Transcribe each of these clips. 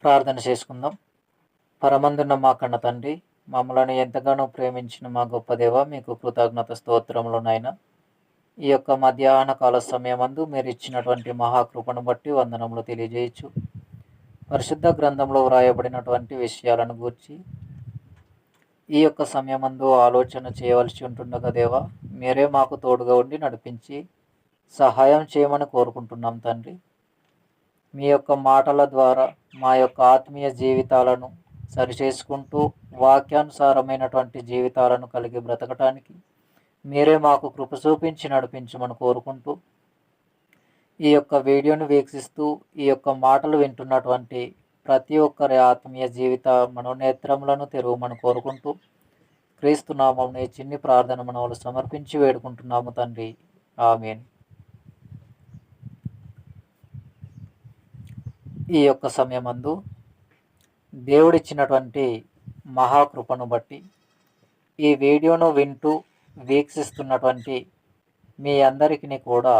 ప్రార్థన చేసుకుందాం. పరమందున్న మా కన్న తండ్రి, మమ్మలను ఎంతగానో ప్రేమించిన మా గొప్ప దేవ, మీకు కృతజ్ఞత స్తోత్రములు నాయన. ఈ యొక్క మధ్యాహ్న కాల సమయమందు మీరు ఇచ్చినటువంటి మహాకృపను బట్టి వందనములు తెలియజేయచ్చు. పరిశుద్ధ గ్రంథంలో వ్రాయబడినటువంటి విషయాలను గూర్చి ఈ యొక్క సమయమందు ఆలోచన చేయవలసి ఉంటుండగా దేవా, మీరే మాకు తోడుగా ఉండి నడిపించి సహాయం చేయమని కోరుకుంటున్నాం తండ్రి. మీ యొక్క మాటల ద్వారా మా యొక్క ఆత్మీయ జీవితాలను సరిచేసుకుంటూ వాక్యానుసారమైనటువంటి జీవితాలను కలిగి బ్రతకటానికి మీరే మాకు కృప చూపించి నడిపించమని కోరుకుంటూ, ఈ యొక్క వీడియోను వీక్షిస్తూ ఈ యొక్క మాటలు వింటున్నటువంటి ప్రతి ఒక్కరి ఆత్మీయ జీవిత మనోనేత్రములను తెరవమని కోరుకుంటూ, క్రీస్తు నామమున ఈ చిన్ని ప్రార్థన మనవులు సమర్పించి వేడుకుంటున్నాము తండ్రి. ఆమేన్. ఈ యొక్క సమయమందు దేవుడిచ్చినటువంటి మహాకృపను బట్టి ఈ వీడియోను వింటూ వీక్షిస్తున్నటువంటి మీ అందరికీ కూడా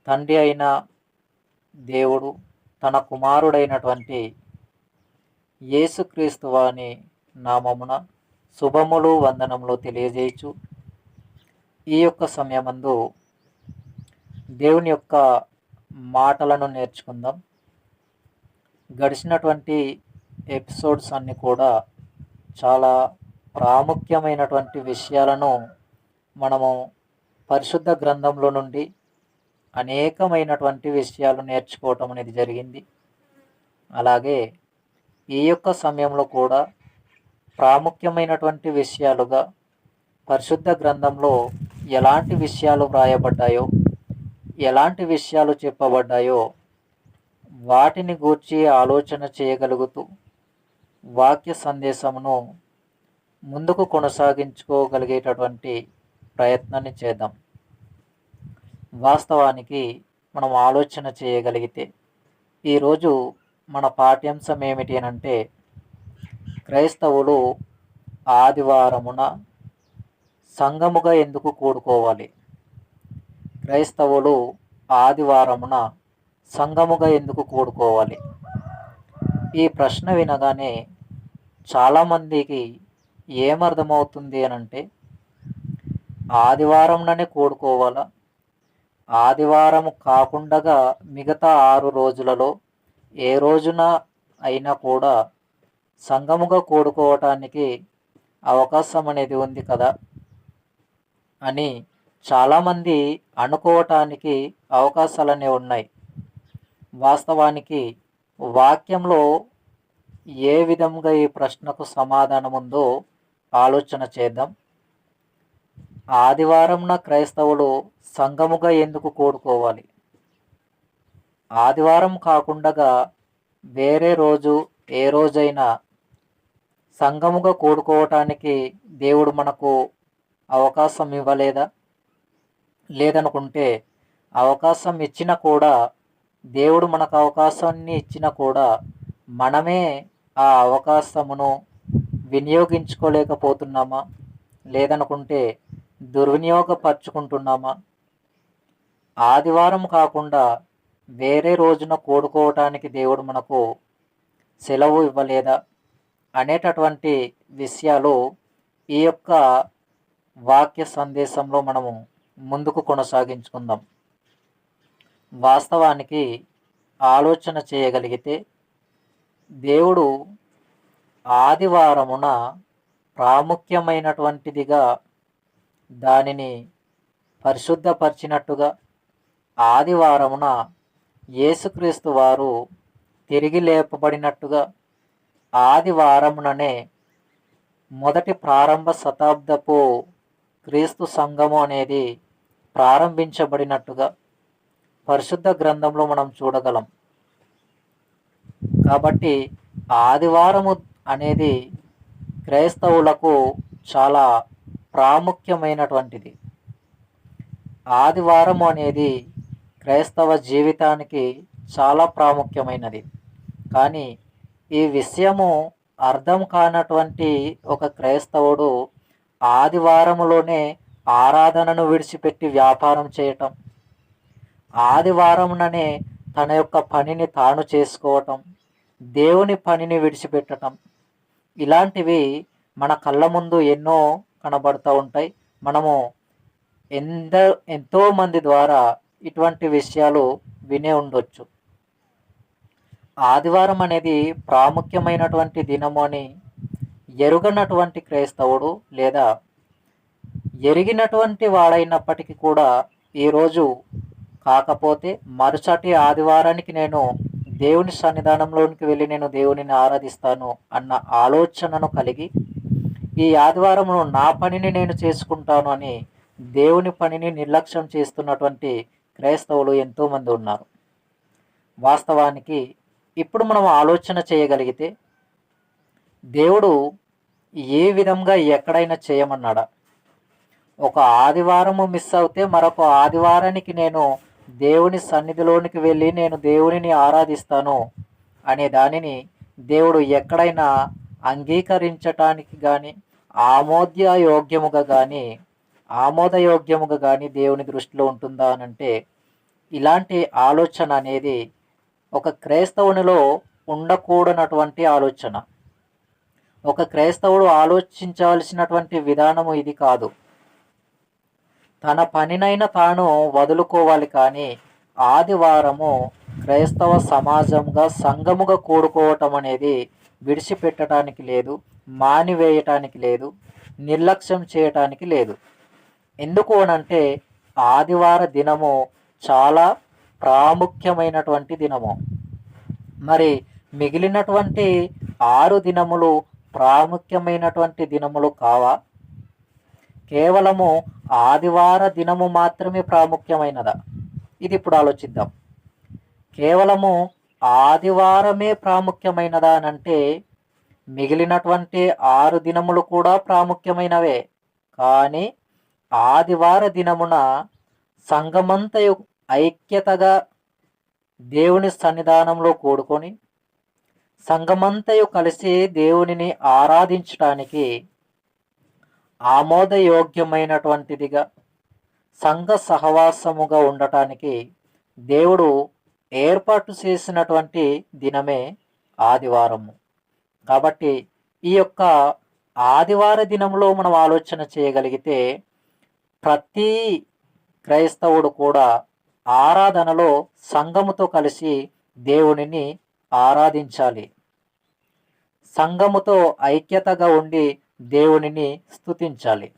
తండ్రి అయిన దేవుడు తన కుమారుడైనటువంటి యేసుక్రీస్తు వాని నామమున శుభములు వందనములు తెలియజేయచ్చు. ఈ యొక్క సమయమందు దేవుని యొక్క మాటలను నేర్చుకుందాం. గడిచినటువంటి ఎపిసోడ్స్ అన్నీ కూడా చాలా ప్రాముఖ్యమైనటువంటి విషయాలను మనము పరిశుద్ధ గ్రంథంలో నుండి అనేకమైనటువంటి విషయాలు నేర్చుకోవటం అనేది జరిగింది. అలాగే ఈ యొక్క సమయంలో కూడా ప్రాముఖ్యమైనటువంటి విషయాలుగా పరిశుద్ధ గ్రంథంలో ఎలాంటి విషయాలు వ్రాయబడ్డాయో, ఎలాంటి విషయాలు చెప్పబడ్డాయో వాటిని గూర్చి ఆలోచన చేయగలుగుతూ వాక్య సందేశమును ముందుకు కొనసాగించుకోగలిగేటటువంటి ప్రయత్నాన్ని చేద్దాం. వాస్తవానికి మనం ఆలోచన చేయగలిగితే ఈరోజు మన పాఠ్యాంశం ఏమిటి అనంటే, క్రైస్తవులు ఆదివారమున సంఘముగా ఎందుకు కూడుకోవాలి? క్రైస్తవులు ఆదివారమున సంఘముగా ఎందుకు కూడుకోవాలి? ఈ ప్రశ్న వినగానే చాలామందికి ఏమర్థమవుతుంది అనంటే, ఆదివారంలోనే కూడుకోవాలా? ఆదివారం కాకుండా మిగతా 6 రోజులలో ఏ రోజున అయినా కూడా సంఘముగా కూడుకోవటానికి అవకాశం అనేది ఉంది కదా అని చాలామంది అనుకోవటానికి అవకాశాలనే ఉన్నాయి. వాస్తవానికి వాక్యంలో ఏ విధంగా ఈ ప్రశ్నకు సమాధానం ఉందో ఆలోచన చేద్దాం. ఆదివారంన క్రైస్తవులు సంఘముగా ఎందుకు కూడుకోవాలి? ఆదివారం కాకుండా వేరే రోజు ఏ రోజైనా సంఘముగా కూడుకోవటానికి దేవుడు మనకు అవకాశం ఇవ్వలేదా? లేదనుకుంటే అవకాశం ఇచ్చినా కూడా, దేవుడు మనకు అవకాశాన్ని ఇచ్చినా కూడా మనమే ఆ అవకాశమును వినియోగించుకోలేకపోతున్నామా? లేదనుకుంటే దుర్వినియోగపరుచుకుంటున్నామా? ఆదివారం కాకుండా వేరే రోజున కూడుకోవటానికి దేవుడు మనకు సెలవు ఇవ్వలేదా అనేటటువంటి విషయాలు ఈ యొక్క వాక్య సందేశంలో మనము ముందుకు కొనసాగించుకుందాం. వాస్తవానికి ఆలోచన చేయగలిగితే దేవుడు ఆదివారమున ప్రాముఖ్యమైనటువంటిదిగా దానిని పరిశుద్ధపరిచినట్టుగా, ఆదివారమున యేసుక్రీస్తు వారు తిరిగి లేపబడినట్టుగా, ఆదివారముననే మొదటి ప్రారంభ శతాబ్దపు క్రీస్తు సంఘము అనేది ప్రారంభించబడినట్టుగా పరిశుద్ధ గ్రంథంలో మనం చూడగలం. కాబట్టి ఆదివారము అనేది క్రైస్తవులకు చాలా ప్రాముఖ్యమైనటువంటిది. ఆదివారము అనేది క్రైస్తవ జీవితానికి చాలా ప్రాముఖ్యమైనది. కానీ ఈ విషయము అర్థం కానటువంటి ఒక క్రైస్తవుడు ఆదివారములోనే ఆరాధనను విడిచిపెట్టి వ్యాపారం చేయటం, ఆదివారముననే తన యొక్క పనిని తాను చేసుకోవటం, దేవుని పనిని విడిచిపెట్టటం, ఇలాంటివి మన కళ్ళ ముందు ఎన్నో కనబడుతూ ఉంటాయి. మనము ఎంతో మంది ద్వారా ఇటువంటి విషయాలు వినే ఉండొచ్చు. ఆదివారం అనేది ప్రాముఖ్యమైనటువంటి దినము అని ఎరుగనటువంటి క్రైస్తవుడు లేదా ఎరిగినటువంటి వాడైనప్పటికీ కూడా ఈరోజు కాకపోతే మరుసటి ఆదివారానికి నేను దేవుని సన్నిధానంలోనికి వెళ్ళి నేను దేవునిని ఆరాధిస్తాను అన్న ఆలోచనను కలిగి ఈ ఆదివారమును నా పనిని నేను చేసుకుంటాను అని దేవుని పనిని నిర్లక్ష్యం చేస్తున్నటువంటి క్రైస్తవులు ఎంతోమంది ఉన్నారు. వాస్తవానికి ఇప్పుడు మనం ఆలోచన చేయగలిగితే దేవుడు ఏ విధంగా ఎక్కడైనా చేయమన్నాడా? ఒక ఆదివారము మిస్ అవుతే మరొక ఆదివారానికి నేను దేవుని సన్నిధిలోనికి వెళ్ళి నేను దేవునిని ఆరాధిస్తాను అనే దానిని దేవుడు ఎక్కడైనా అంగీకరించటానికి కానీ ఆమోదయోగ్యముగా కానీ దేవుని దృష్టిలో ఉంటుందా అనంటే ఇలాంటి ఆలోచన అనేది ఒక క్రైస్తవునిలో ఉండకూడనటువంటి ఆలోచన. ఒక క్రైస్తవుడు ఆలోచించాల్సినటువంటి విధానము ఇది కాదు. తన పనినైనా తాను వదులుకోవాలి, కానీ ఆదివారము క్రైస్తవ సమాజంగా సంఘముగా కూడుకోవటం అనేది విడిచిపెట్టడానికి లేదు, మానివేయటానికి లేదు, నిర్లక్ష్యం చేయటానికి లేదు. ఎందుకు అనంటే ఆదివార దినము చాలా ప్రాముఖ్యమైనటువంటి దినము. మరి మిగిలినటువంటి 6 దినములు ప్రాముఖ్యమైనటువంటి దినములు కావా? కేవలము ఆదివార దినము మాత్రమే ప్రాముఖ్యమైనదా? ఇది ఇప్పుడు ఆలోచిద్దాం. కేవలము ఆదివారమే ప్రాముఖ్యమైనదా అనంటే మిగిలినటువంటి 6 దినములు కూడా ప్రాముఖ్యమైనవే. కానీ ఆదివార దినమున సంఘమంతయు ఐక్యతగా దేవుని సన్నిధానంలో కూడుకొని సంఘమంతయు కలిసి దేవునిని ఆరాధించటానికి ఆమోదయోగ్యమైనటువంటిదిగా సంఘ సహవాసముగా ఉండటానికి దేవుడు ఏర్పాటు చేసినటువంటి దినమే ఆదివారము. కాబట్టి ఈ యొక్క ఆదివార దినంలో మనం ఆలోచన చేయగలిగితే ప్రతి క్రైస్తవుడు కూడా ఆరాధనలో సంఘముతో కలిసి దేవునిని ఆరాధించాలి. సంఘముతో ఐక్యతగా ఉండి దేవునిని స్తుతించాలి.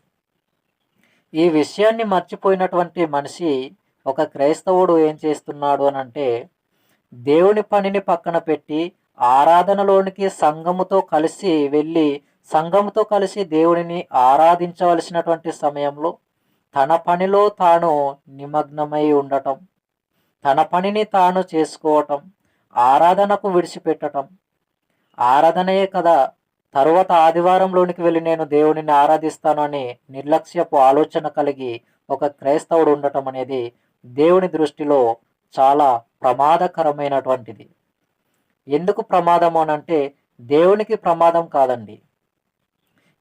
ఈ విషయాన్ని మర్చిపోయినటువంటి మనిషి, ఒక క్రైస్తవుడు ఏం చేస్తున్నాడు అనంటే దేవుని పనిని పక్కన పెట్టి ఆరాధనలోనికి సంఘముతో కలిసి వెళ్ళి సంఘముతో కలిసి దేవునిని ఆరాధించవలసినటువంటి సమయంలో తన పనిలో తాను నిమగ్నమై ఉండటం, తన పనిని తాను చేసుకోవటం, ఆరాధనకు విడిచిపెట్టటం. ఆరాధనయే కదా, తరువాత ఆదివారంలోనికి వెళ్ళి నేను దేవునిని ఆరాధిస్తాను అని నిర్లక్ష్యపు ఆలోచన కలిగి ఒక క్రైస్తవుడు ఉండటం అనేది దేవుని దృష్టిలో చాలా ప్రమాదకరమైనటువంటిది. ఎందుకు ప్రమాదము అనంటే దేవునికి ప్రమాదం కాదండి.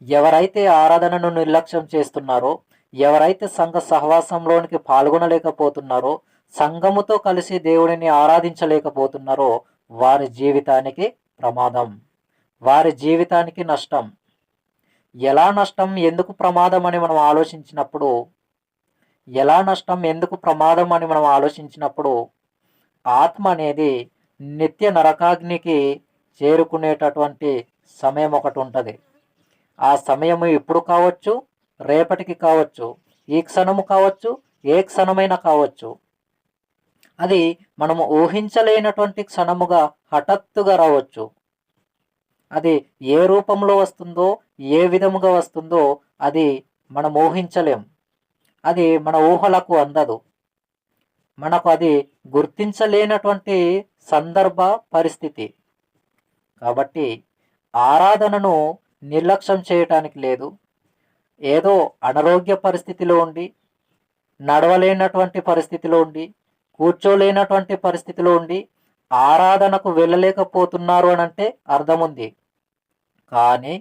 ఎవరైతే ఆరాధనను నిర్లక్ష్యం చేస్తున్నారో, ఎవరైతే సంఘ సహవాసంలోనికి పాల్గొనలేకపోతున్నారో, సంఘముతో కలిసి దేవుడిని ఆరాధించలేకపోతున్నారో వారి జీవితానికి ప్రమాదం, వారి జీవితానికి నష్టం. ఎలా నష్టం, ఎందుకు ప్రమాదం అని మనం ఆలోచించినప్పుడు ఆత్మ అనేది నిత్య నరకాగ్నికి చేరుకునేటటువంటి సమయం ఒకటి ఉంటుంది. ఆ సమయము ఇప్పుడు కావచ్చు, రేపటికి కావచ్చు, ఈ క్షణము కావచ్చు, ఏ క్షణమైనా కావచ్చు. అది మనము ఊహించలేనటువంటి క్షణముగా హఠాత్తుగా రావచ్చు. అది ఏ రూపంలో వస్తుందో, ఏ విధముగా వస్తుందో అది మనం ఊహించలేం. అది మన ఊహలకు అందదు. మనకు అది గుర్తించలేనటువంటి సందర్భ పరిస్థితి. కాబట్టి ఆరాధనను నిర్లక్ష్యం చేయటానికి లేదు. ఏదో అనారోగ్య పరిస్థితిలో ఉండి, నడవలేనటువంటి పరిస్థితిలో ఉండి, కూర్చోలేనటువంటి పరిస్థితిలో ఉండి ఆరాధనకు వెళ్ళలేకపోతున్నారు అనంటే అర్థం ఉంది. కానీ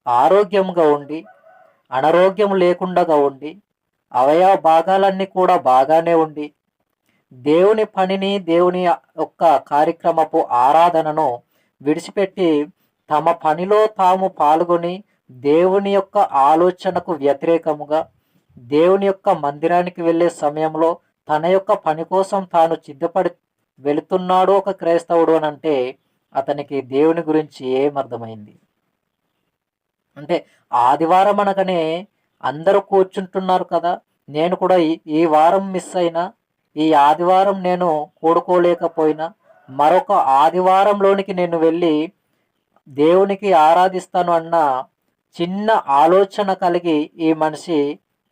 ఆరోగ్యంగా ఉండి, అనారోగ్యం లేకుండా ఉండి, అవయవ భాగాలన్నీ కూడా బాగానే ఉండి, దేవుని పనిని, దేవుని యొక్క కార్యక్రమపు ఆరాధనను విడిచిపెట్టి తమ పనిలో తాము పాల్గొని దేవుని యొక్క ఆలోచనకు వ్యతిరేకముగా దేవుని యొక్క మందిరానికి వెళ్ళే సమయంలో తన యొక్క పని కోసం తాను సిద్ధపడి వెళుతున్నాడు ఒక క్రైస్తవుడు అని అంటే అతనికి దేవుని గురించి ఏమర్థమైంది? అంటే ఆదివారం అనగానే అందరూ కూర్చుంటున్నారు కదా, నేను కూడా ఈ వారం మిస్ అయినా, ఈ ఆదివారం నేను కూడుకోలేకపోయినా మరొక ఆదివారంలోనికి నేను వెళ్ళి దేవునికి ఆరాధిస్తాను అన్న చిన్న ఆలోచన కలిగి ఈ మనిషి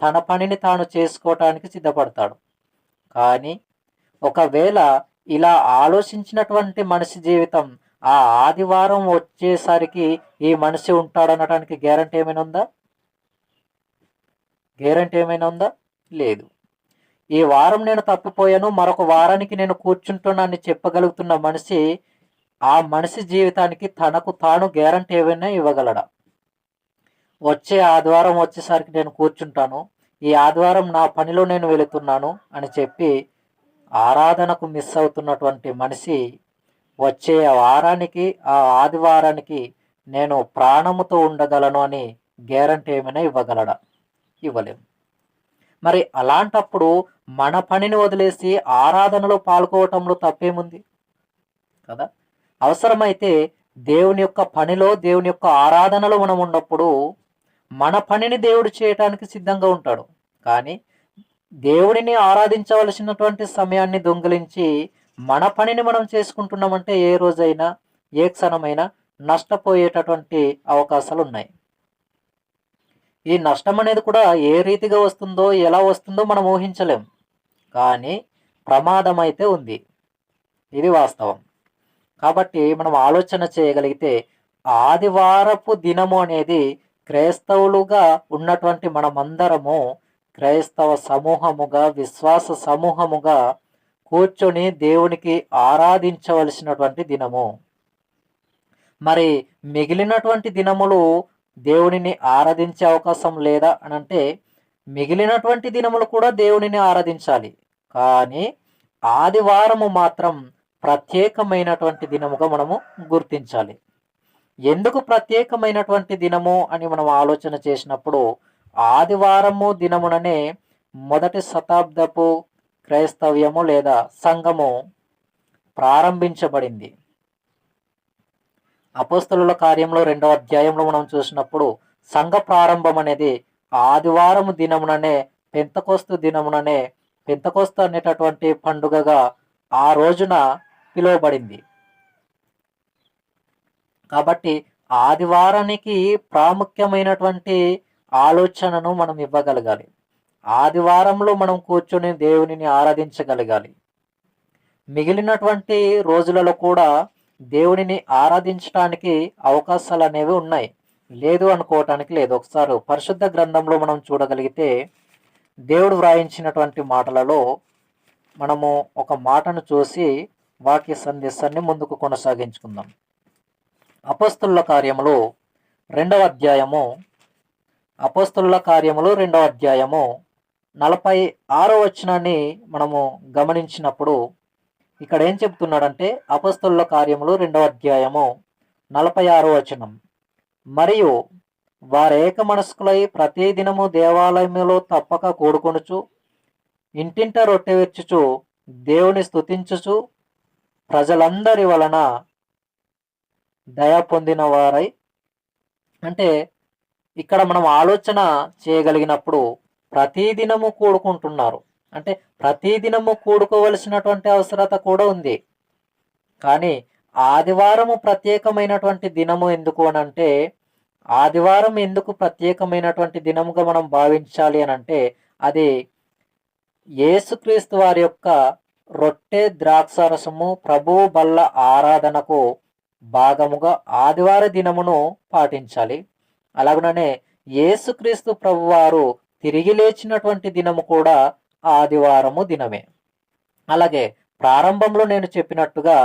తన పనిని తాను చేసుకోవటానికి సిద్ధపడతాడు. కానీ ఒకవేళ ఇలా ఆలోచించినటువంటి మనిషి జీవితం ఆ ఆదివారం వచ్చేసరికి ఈ మనిషి ఉంటాడనడానికి గ్యారంటీ ఏమైనా ఉందా? గ్యారంటీ ఏమైనా ఉందా? లేదు. ఈ వారం నేను తప్పిపోయాను, మరొక వారానికి నేను కూర్చుంటున్నానని చెప్పగలుగుతున్న మనిషి ఆ మనిషి జీవితానికి తనకు తాను గ్యారంటీ ఏమైనా ఇవ్వగలడా? వచ్చే ఆదివారం వచ్చేసరికి నేను కూర్చుంటాను, ఈ ఆదివారం నా పనిలో నేను వెళుతున్నాను అని చెప్పి ఆరాధనకు మిస్ అవుతున్నటువంటి మనిషి వచ్చే వారానికి, ఆ ఆదివారానికి నేను ప్రాణముతో ఉండగలను అని గ్యారంటీ ఏమైనా ఇవ్వగలడా? ఇవ్వలేము. మరి అలాంటప్పుడు మన పనిని వదిలేసి ఆరాధనలో పాల్గొవటంలో తప్పేముంది కదా? అవసరమైతే దేవుని యొక్క పనిలో, దేవుని యొక్క ఆరాధనలో మనం ఉన్నప్పుడు మన పనిని దేవుడు చేయటానికి సిద్ధంగా ఉంటాడు. కానీ దేవుడిని ఆరాధించవలసినటువంటి సమయాన్ని దొంగిలించి మన పనిని మనం చేసుకుంటున్నామంటే ఏ రోజైనా, ఏ క్షణమైనా నష్టపోయేటటువంటి అవకాశాలు ఉన్నాయి. ఈ నష్టం అనేది కూడా ఏ రీతిగా వస్తుందో, ఎలా వస్తుందో మనం ఊహించలేం. కానీ ప్రమాదం అయితే ఉంది, ఇది వాస్తవం. కాబట్టి మనం ఆలోచన చేయగలిగితే ఆదివారపు దినము అనేది క్రైస్తవులుగా ఉన్నటువంటి మనమందరము క్రైస్తవ సమూహముగా, విశ్వాస సమూహముగా కూర్చొని దేవునికి ఆరాధించవలసినటువంటి దినము. మరి మిగిలినటువంటి దినములు దేవునిని ఆరాధించే అవకాశం లేదా అని అంటే మిగిలినటువంటి దినములు కూడా దేవునిని ఆరాధించాలి. కానీ ఆదివారము మాత్రం ప్రత్యేకమైనటువంటి దినముగా మనము గుర్తించాలి. ఎందుకు ప్రత్యేకమైనటువంటి దినము అని మనం ఆలోచన చేసినప్పుడు ఆదివారము దినముననే మొదటి శతాబ్దపు క్రైస్తవ్యము లేదా సంఘము ప్రారంభించబడింది. అపోస్తలుల కార్యంలో 2వ అధ్యాయంలో మనం చూసినప్పుడు సంఘ ప్రారంభం అనేది ఆదివారము దినముననే, పెంతెకోస్తు దినముననే, పెంతెకోస్తు అనేటటువంటి పండుగగా ఆ రోజున పిలువబడింది. కాబట్టి ఆదివారానికి ప్రాముఖ్యమైనటువంటి ఆలోచనను మనం ఇవ్వగలగాలి. ఆదివారంలో మనం కూర్చొని దేవునిని ఆరాధించగలగాలి. మిగిలినటువంటి రోజులలో కూడా దేవునిని ఆరాధించడానికి అవకాశాలు అనేవి ఉన్నాయి, లేదు అనుకోవటానికి లేదు. ఒకసారి పరిశుద్ధ గ్రంథంలో మనం చూడగలిగితే దేవుడు వ్రాయించినటువంటి మాటలలో మనము ఒక మాటను చూసి వాక్య సందేశాన్ని ముందుకు కొనసాగించుకుందాం. అపోస్తలుల కార్యములు 2వ అధ్యాయము, అపోస్తలుల కార్యములు 2వ అధ్యాయము 46వ వచనాన్ని మనము గమనించినప్పుడు ఇక్కడ ఏం చెప్తున్నాడంటే అపోస్తలుల కార్యములు 2వ అధ్యాయము 46వ వచనం, మరియు వారేక మనస్కులై ప్రతి దినము దేవాలయములో తప్పక కూడుకొనుచు ఇంటింట రొట్టె విరుచుచు దేవుని స్తుతించుచు ప్రజలందరి వలన దయ పొందిన వారై. అంటే ఇక్కడ మనం ఆలోచన చేయగలిగినప్పుడు ప్రతిదినము కూడుకుంటున్నారు అంటే ప్రతిదినము కూడుకోవలసినటువంటి అవసరత కూడా ఉంది. కానీ ఆదివారము ప్రత్యేకమైనటువంటి దినము ఎందుకు అని అంటే, ఆదివారం ఎందుకు ప్రత్యేకమైనటువంటి దినముగా మనం భావించాలి అని అంటే, అది యేసుక్రీస్తు వారి యొక్క రొట్టె ద్రాక్షారసము ప్రభువు బల్ల ఆరాధనకు భాగముగా ఆదివార దినమును పాటించాలి. అలాగనే యేసుక్రీస్తు ప్రభువారు తిరిగి లేచినటువంటి దినము కూడా ఆదివారము దినమే. అలాగే ప్రారంభంలో నేను చెప్పినట్టుగా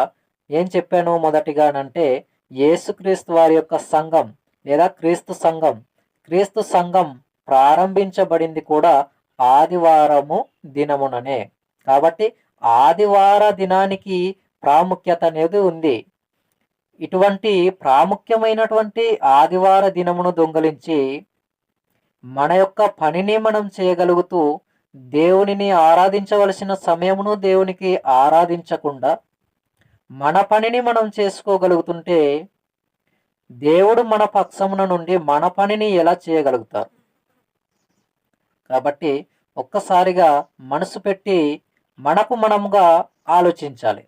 ఏం చెప్పాను మొదటిగానంటే, యేసుక్రీస్తు వారి యొక్క సంఘం లేదా క్రీస్తు సంఘం ప్రారంభించబడింది కూడా ఆదివారము దినముననే. కాబట్టి ఆదివార దినానికి ప్రాముఖ్యత అనేది ఉంది. ఇటువంటి ప్రాముఖ్యమైనటువంటి ఆదివార దినమును దొంగిలించి మన యొక్క పనిని మనం చేయగలుగుతూ దేవునిని ఆరాధించవలసిన సమయమును దేవునికి ఆరాధించకుండా మన పనిని మనం చేసుకోగలుగుతుంటే దేవుడు మన పక్షమున నుండి మన పనిని ఎలా చేయగలుగుతారు? కాబట్టి ఒక్కసారిగా మనసు పెట్టి మనకు మనముగా ఆలోచించాలి.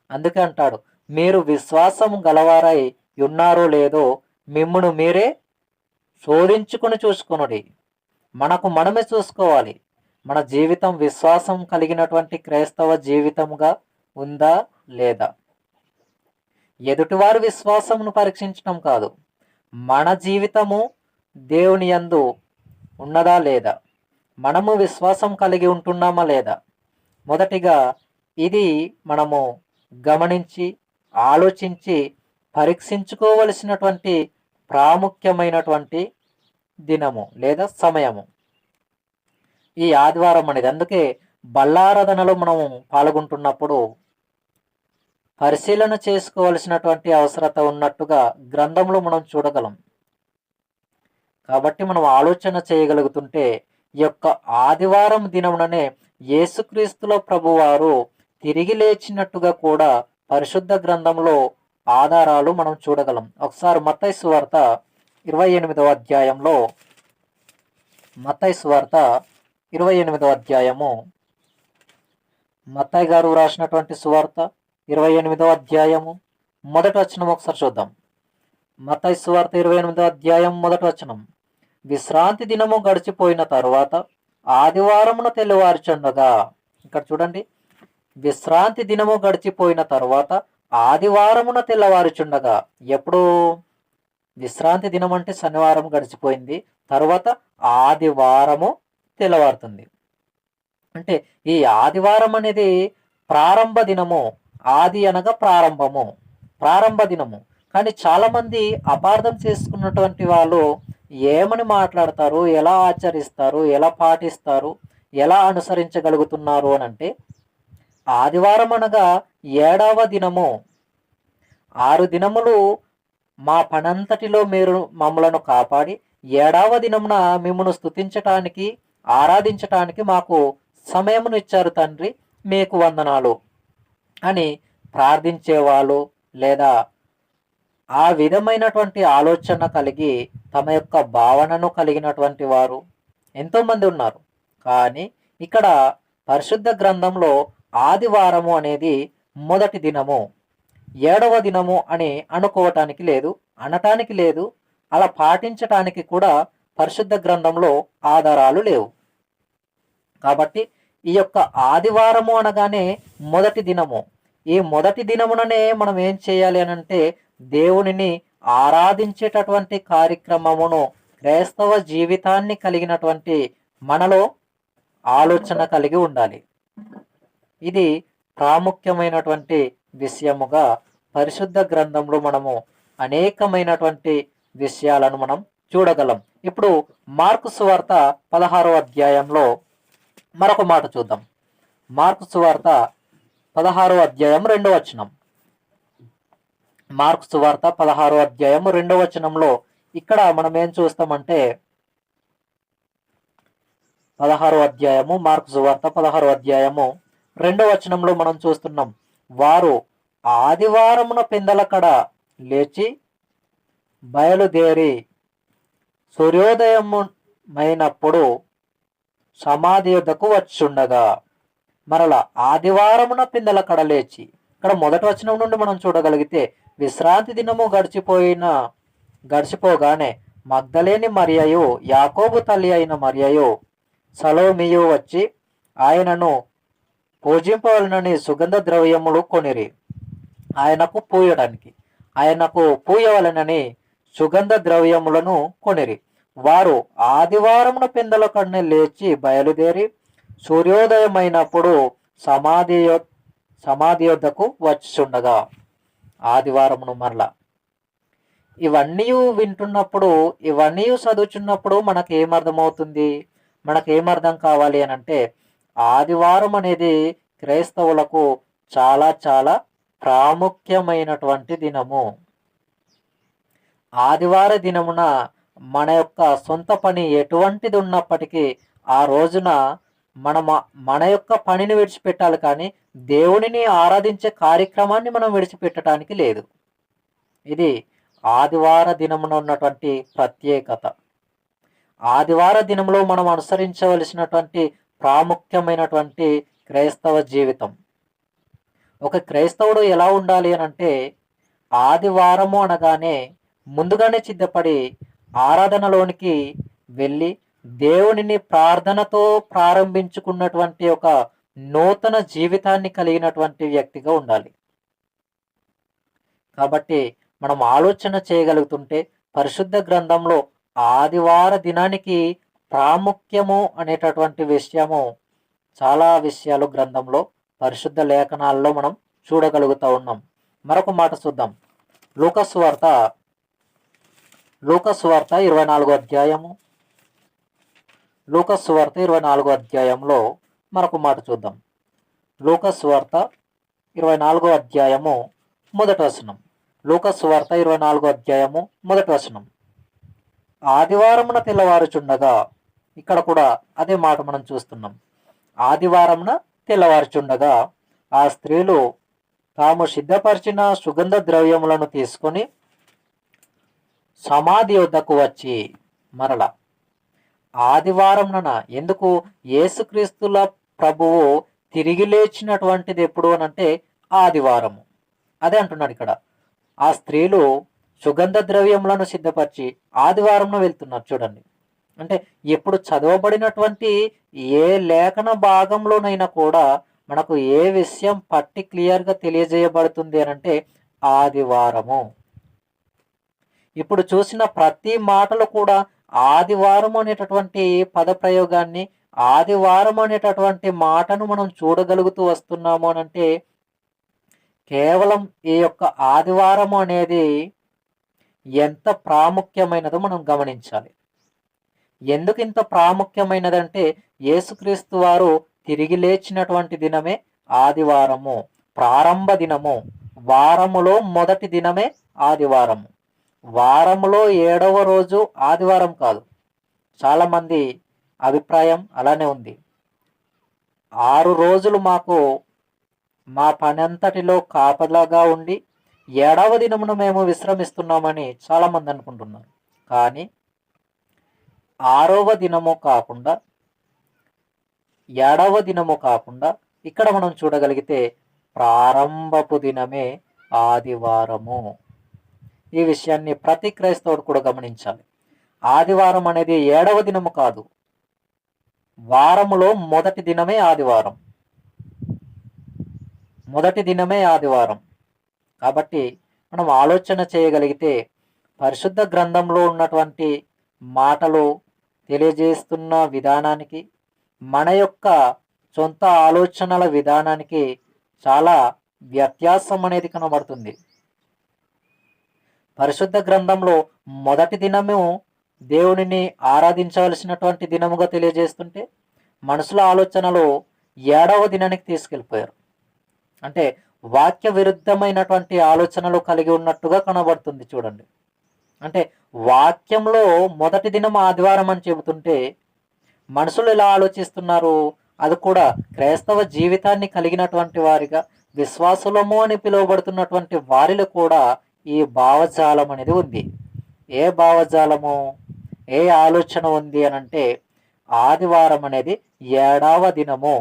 అందుకే అంటాడు, మీరు విశ్వాసం గలవారై ఉన్నారో లేదో మిమ్మును మీరే శోధించుకుని చూసుకొనుడి. మనకు మనమే చూసుకోవాలి. మన జీవితం విశ్వాసం కలిగినటువంటి క్రైస్తవ జీవితముగా ఉందా లేదా? ఎదుటివారి విశ్వాసమును పరీక్షించడం కాదు, మన జీవితము దేవుని యందు ఉన్నదా లేదా, మనము విశ్వాసం కలిగి ఉంటున్నామా లేదా? మొదటిగా ఇది మనము గమనించి ఆలోచించి పరీక్షించుకోవలసినటువంటి ప్రాముఖ్యమైనటువంటి దినము లేదా సమయము ఈ ఆదివారం అనేది. అందుకే బల్లారాధనలో మనము పాల్గొంటున్నప్పుడు పరిశీలన చేసుకోవలసినటువంటి అవసరత ఉన్నట్టుగా గ్రంథంలో మనం చూడగలం. కాబట్టి మనం ఆలోచన చేయగలుగుతుంటే ఈ యొక్క ఆదివారం దినముననే యేసుక్రీస్తుల ప్రభువారు తిరిగి లేచినట్టుగా కూడా పరిశుద్ధ గ్రంథంలో ఆధారాలు మనం చూడగలం. ఒకసారి మత్తయి సువార్త 28వ అధ్యాయంలో, మత్తయి సువార్త 28వ అధ్యాయము, మత్తయి గారు రాసినటువంటి సువార్త 28వ అధ్యాయము మొదటి వచనం ఒకసారి చూద్దాం. మత్తయి సువార్త 28వ అధ్యాయం మొదటి వచనం. విశ్రాంతి దినము గడిచిపోయిన తరువాత ఆదివారమున తెల్లవారుచుండగా, ఇక్కడ చూడండి, విశ్రాంతి దినము గడిచిపోయిన తరువాత ఆదివారమున తెల్లవారుచుండగా. ఎప్పుడు విశ్రాంతి దినం అంటే శనివారం గడిచిపోయింది, తర్వాత ఆదివారము తెల్లవారుతుంది. అంటే ఈ ఆదివారం అనేది ప్రారంభ దినము. ఆది అనగా ప్రారంభము, ప్రారంభ దినము. కానీ చాలామంది అపార్థం చేసుకున్నటువంటి వాళ్ళు ఏమని మాట్లాడతారు, ఎలా ఆచరిస్తారు, ఎలా పాటిస్తారు, ఎలా అనుసరించగలుగుతున్నారు అని అంటే, ఆదివారం అనగా 7వ దినము. 6 దినములు మా పనంతటిలో మీరు మమ్మలను కాపాడి 7వ దినమున మిమ్మల్ని స్తుతించటానికి ఆరాధించటానికి మాకు సమయమును ఇచ్చారు తండ్రి, మీకు వందనాలు అని ప్రార్థించేవాళ్ళు, లేదా ఆ విధమైనటువంటి ఆలోచన కలిగి తమ యొక్క భావనను కలిగినటువంటి వారు ఎంతోమంది ఉన్నారు. కానీ ఇక్కడ పరిశుద్ధ గ్రంథంలో ఆదివారము అనేది మొదటి దినము, 7వ దినము అని అనుకోవటానికి లేదు, అనటానికి లేదు, అలా పాటించటానికి కూడా పరిశుద్ధ గ్రంథంలో ఆధారాలు లేవు. కాబట్టి ఈ యొక్క ఆదివారము అనగానే మొదటి దినము. ఈ మొదటి దినముననే మనం ఏం చేయాలి అని అంటే, దేవునిని ఆరాధించేటటువంటి కార్యక్రమమును క్రైస్తవ జీవితాన్ని కలిగినటువంటి మనలో ఆలోచన కలిగి ఉండాలి. ఇది ప్రాముఖ్యమైనటువంటి విషయముగా పరిశుద్ధ గ్రంథంలో మనము అనేకమైనటువంటి విషయాలను మనం చూడగలం. ఇప్పుడు మార్కు సువార్త 16వ అధ్యాయంలో మరొక మాట చూద్దాం. మార్కు సువార్త 16వ అధ్యాయం 2వ వచనం. మార్కు సువార్త 16వ అధ్యాయం 2వ వచనంలో ఇక్కడ మనం ఏం చూస్తామంటే, 16వ అధ్యాయము మార్కు సువార్త 16వ అధ్యాయము 2వ వచనంలో మనం చూస్తున్నాం, వారు ఆదివారమున పెందలకడ లేచి బయలుదేరి సూర్యోదయమైనప్పుడు సమాధి యొద్దకు వచ్చుండగా. మరలా ఆదివారమున పెందలకడ లేచి, ఇక్కడ మొదటి వచనం నుండి మనం చూడగలిగితే, విశ్రాంతి దినము గడిచిపోగానే మగ్దలేని మరియయు, యాకోబు తల్లి అయిన మరియయు, సలోమియు వచ్చి ఆయనను పూజింపవలనని సుగంధ ద్రవ్యములు కొనిరి. ఆయనకు పూయవలనని సుగంధ ద్రవ్యములను కొనిరి. వారు ఆదివారమున పెందలకడనే లేచి బయలుదేరి సూర్యోదయమైనప్పుడు సమాధి యొద్దకు వచ్చుండగా. ఆదివారమును మరలా ఇవన్నీ వింటున్నప్పుడు, ఇవన్నీ చదువుచున్నప్పుడు మనకేమర్థమవుతుంది, మనకేమర్థం కావాలి అని అంటే, ఆదివారం అనేది క్రైస్తవులకు చాలా చాలా ప్రాముఖ్యమైనటువంటి దినము. ఆదివార దినమున మన యొక్క సొంత పని ఎటువంటిది ఉన్నప్పటికీ ఆ రోజున మన యొక్క పనిని విడిచిపెట్టాలి, కానీ దేవునిని ఆరాధించే కార్యక్రమాన్ని మనం విడిచిపెట్టడానికి లేదు. ఇది ఆదివార దినమున ఉన్నటువంటి ప్రత్యేకత. ఆదివార దినంలో మనం అనుసరించవలసినటువంటి ప్రాముఖ్యమైనటువంటి క్రైస్తవ జీవితం. ఒక క్రైస్తవుడు ఎలా ఉండాలి అని అంటే, ఆదివారము అనగానే ముందుగానే సిద్ధపడి ఆరాధనలోనికి వెళ్ళి దేవునిని ప్రార్థనతో ప్రారంభించుకున్నటువంటి ఒక నూతన జీవితాన్ని కలిగినటువంటి వ్యక్తిగా ఉండాలి. కాబట్టి మనం ఆలోచన చేయగలుగుతుంటే పరిశుద్ధ గ్రంథంలో ఆదివార దినానికి ప్రాముఖ్యము అనేటటువంటి విషయము చాలా విషయాలు గ్రంథంలో పరిశుద్ధ లేఖనాల్లో మనం చూడగలుగుతూ ఉన్నాం. మరొక మాట చూద్దాం. లూకాసు వార్త 24వ అధ్యాయము. లూకాసు వార్త 24వ అధ్యాయంలో మరొక మాట చూద్దాం. లూకాసు వార్త 24వ అధ్యాయము మొదటి వచనం. లూకాసు వార్త 24వ అధ్యాయము మొదటి వచనం. ఆదివారమున తెల్లవారుచుండగా, ఇక్కడ కూడా అదే మాట మనం చూస్తున్నాం. ఆదివారమున తెల్లవారుచుండగా ఆ స్త్రీలు తాము సిద్ధపరిచిన సుగంధ ద్రవ్యములను తీసుకొని సమాధి వద్దకు వచ్చి, మరల ఆదివారంన ఎందుకు యేసుక్రీస్తుల ప్రభువు తిరిగి లేచినటువంటిది ఎప్పుడు అనంటే ఆదివారము. అదే అంటున్నాడు ఇక్కడ. ఆ స్త్రీలు సుగంధ ద్రవ్యములను సిద్ధపరిచి ఆదివారంలో వెళ్తున్నారు. చూడండి, అంటే ఇప్పుడు చదవబడినటువంటి ఏ లేఖన భాగంలోనైనా కూడా మనకు ఏ విషయం పట్టి క్లియర్గా తెలియజేయబడుతుంది అనంటే ఆదివారము. ఇప్పుడు చూసిన ప్రతి మాటలు కూడా ఆదివారం అనేటటువంటి పదప్రయోగాన్ని, ఆదివారం అనేటటువంటి మాటను మనం చూడగలుగుతూ వస్తున్నాము అనంటే కేవలం ఈ యొక్క ఆదివారము అనేది ఎంత ప్రాముఖ్యమైనదో మనం గమనించాలి. ఎందుకు ఇంత ప్రాముఖ్యమైనదంటే యేసుక్రీస్తు వారు తిరిగి లేచినటువంటి దినమే ఆదివారము, ప్రారంభ దినము. వారములో మొదటి దినమే ఆదివారము. వారములో 7వ రోజు ఆదివారం కాదు. చాలామంది అభిప్రాయం అలానే ఉంది. 6 రోజులు మాకు మా పనంతటిలో కాపలాగా ఉండి 7వ దినమున మేము విశ్రమిస్తున్నామని చాలామంది అనుకుంటున్నారు. కానీ 6వ దినము కాకుండా 7వ దినము కాకుండా ఇక్కడ మనం చూడగలిగితే ప్రారంభపు దినమే ఆదివారము. ఈ విషయాన్ని ప్రతి క్రైస్తవుడు కూడా గమనించాలి. ఆదివారం అనేది 7వ దినము కాదు, వారములో మొదటి దినమే ఆదివారం. మొదటి దినమే ఆదివారం. కాబట్టి మనం ఆలోచన చేయగలిగితే పరిశుద్ధ గ్రంథంలో ఉన్నటువంటి మాటలు తెలియజేస్తున్న విధానానికి, మన యొక్క సొంత ఆలోచనల విధానానికి చాలా వ్యత్యాసం అనేది కనబడుతుంది. పరిశుద్ధ గ్రంథంలో మొదటి దినము దేవునిని ఆరాధించవలసినటువంటి దినముగా తెలియజేస్తుంటే మనుషుల ఆలోచనలు 7వ దినానికి తీసుకెళ్ళిపోయారు. అంటే వాక్య విరుద్ధమైనటువంటి ఆలోచనలు కలిగి ఉన్నట్టుగా కనబడుతుంది. చూడండి, అంటే వాక్యంలో మొదటి దినం ఆదివారం అని చెబుతుంటే మనుషులు ఎలా ఆలోచిస్తున్నారు? అది కూడా క్రైస్తవ జీవితాన్ని కలిగినటువంటి వారిగా, విశ్వాసులము అని పిలువబడుతున్నటువంటి వారిలో కూడా ఈ భావజాలం అనేది ఉంది. ఏ భావజాలము, ఏ ఆలోచన ఉంది అనంటే ఆదివారం అనేది 7వ దినము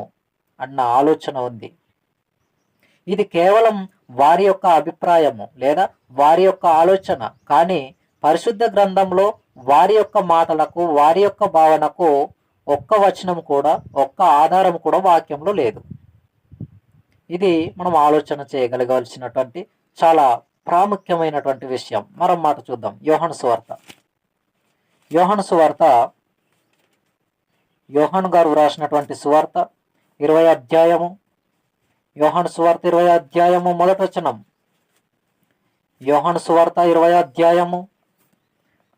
అన్న ఆలోచన ఉంది. ఇది కేవలం వారి యొక్క అభిప్రాయము లేదా వారి యొక్క ఆలోచన. కానీ పరిశుద్ధ గ్రంథంలో వారి యొక్క మాటలకు, వారి యొక్క భావనకు ఒక్క వచనం కూడా, ఒక్క ఆధారం కూడా వాక్యంలో లేదు. ఇది మనం ఆలోచన చేయగలగాల్సినటువంటి చాలా ప్రాముఖ్యమైనటువంటి విషయం. మరో మాట చూద్దాం. యోహాను సువార్త యోహాను గారు వ్రాసినటువంటి సువార్త 20వ అధ్యాయము. యోహాను సువార్త 20వ అధ్యాయము మొదటి వచనం. యోహాను సువార్త 20వ అధ్యాయము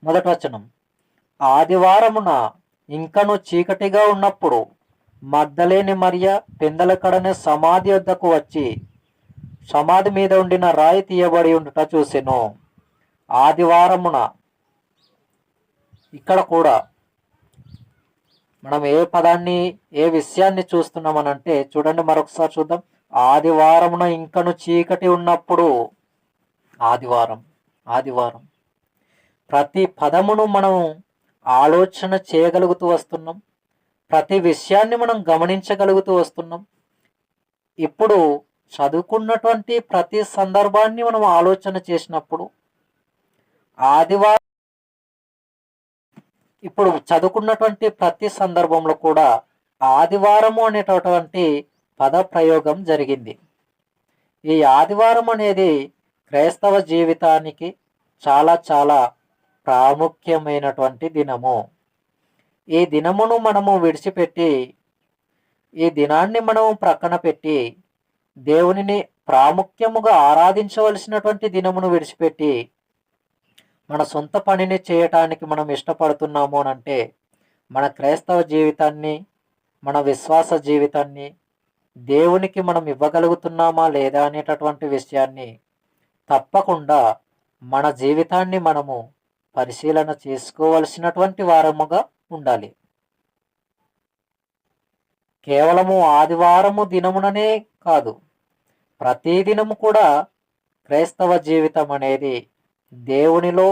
మొదటి వచనం. ఆదివారమున ఇంకను చీకటిగా ఉన్నప్పుడు మగ్ధలేని మరియ పెందలకడనే సమాధి వద్దకు వచ్చి సమాధి మీద ఉండిన రాయి తీయబడి ఉండుట చూసెను. ఆదివారమున ఇక్కడ కూడా మనం ఏ పదాన్ని ఏ విషయాన్ని చూస్తున్నామనంటే చూడండి, మరొకసారి చూద్దాం. ఆదివారమున ఇంకను చీకటి ఉన్నప్పుడు, ఆదివారం ఆదివారం ప్రతి పదమును మనం ఆలోచన చేయగలుగుతూ వస్తున్నాం, ప్రతి విషయాన్ని మనం గమనించగలుగుతూ వస్తున్నాం. ఇప్పుడు చదువుకున్నటువంటి ప్రతి సందర్భాన్ని మనం ఆలోచన చేసినప్పుడు ఆదివారం, ఇప్పుడు చదువుకున్నటువంటి ప్రతి సందర్భంలో కూడా ఆదివారము అనేటటువంటి పద ప్రయోగం జరిగింది. ఈ ఆదివారం అనేది క్రైస్తవ జీవితానికి చాలా చాలా ప్రాముఖ్యమైనటువంటి దినము. ఈ దినమును మనము విడిచిపెట్టి, ఈ దినాన్ని మనము ప్రక్కన పెట్టి, దేవునిని ప్రాముఖ్యముగా ఆరాధించవలసినటువంటి దినమును విడిచిపెట్టి మన సొంత పనిని చేయటానికి మనం ఇష్టపడుతున్నాము అని అంటే మన క్రైస్తవ జీవితాన్ని, మన విశ్వాస జీవితాన్ని దేవునికి మనం ఇవ్వగలుగుతున్నామా లేదా అనేటటువంటి విషయాన్ని తప్పకుండా మన జీవితాన్ని మనము పరిశీలన చేసుకోవలసినటువంటి వారముగా ఉండాలి. కేవలము ఆదివారము దినముననే కాదు, ప్రతిదినము కూడా క్రైస్తవ జీవితం అనేది దేవునిలో